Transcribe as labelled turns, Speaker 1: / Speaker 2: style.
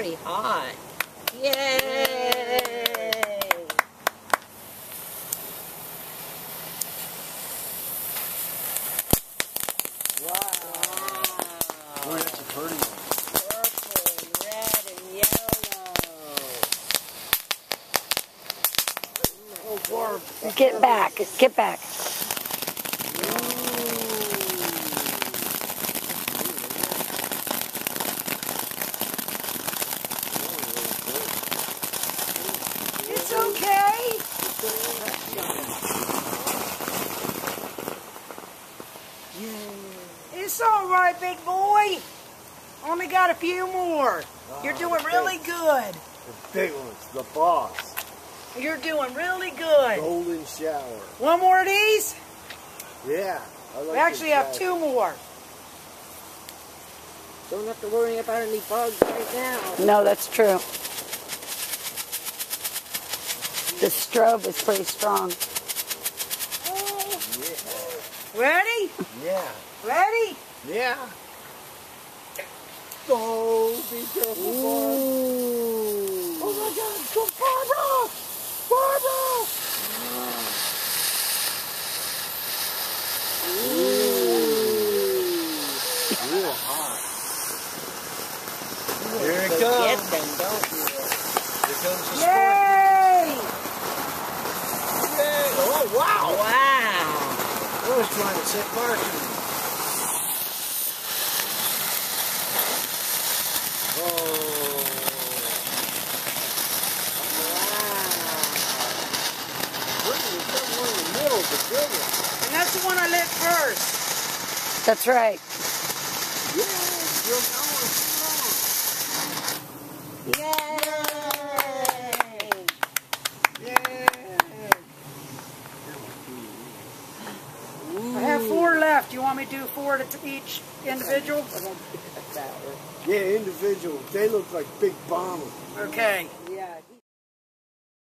Speaker 1: pretty hot. Yay!
Speaker 2: Boy, that's a pretty one.
Speaker 1: Purple, red, and yellow.
Speaker 2: Oh, Barb.
Speaker 3: Get back. Get back.
Speaker 4: It's okay. It's all right, big boy. Only got a few more. You're doing really good.
Speaker 2: The big ones, the boss.
Speaker 4: You're doing really good.
Speaker 2: Golden shower.
Speaker 4: One more of these?
Speaker 2: Yeah. I like
Speaker 4: We actually
Speaker 2: this
Speaker 4: have
Speaker 2: guy.
Speaker 4: 2 more.
Speaker 1: Don't have to worry about any bugs right now.
Speaker 3: No, that's true. The strobe is pretty strong.
Speaker 4: Ready?
Speaker 2: Yeah.
Speaker 4: Ready?
Speaker 2: Yeah. Oh, be careful, Barb.
Speaker 1: Ooh.
Speaker 2: Oh my God, go Barbara! Barbara! Real hot. Here it
Speaker 1: Get
Speaker 2: comes.
Speaker 1: them, don't you?
Speaker 2: Here comes the spark.
Speaker 4: Yay!
Speaker 2: Yay! Oh, wow!
Speaker 1: Wow.
Speaker 2: I was trying to set fire to it. Oh. Look, there's got one in the middle, the big one.
Speaker 4: And that's the one I lit first.
Speaker 3: That's right.
Speaker 2: Yeah, you're going strong.
Speaker 1: Yay!
Speaker 4: I have 4 left. You want me to do 4 to each individual?
Speaker 2: Yeah, individual. They look like big bombers.
Speaker 4: Okay.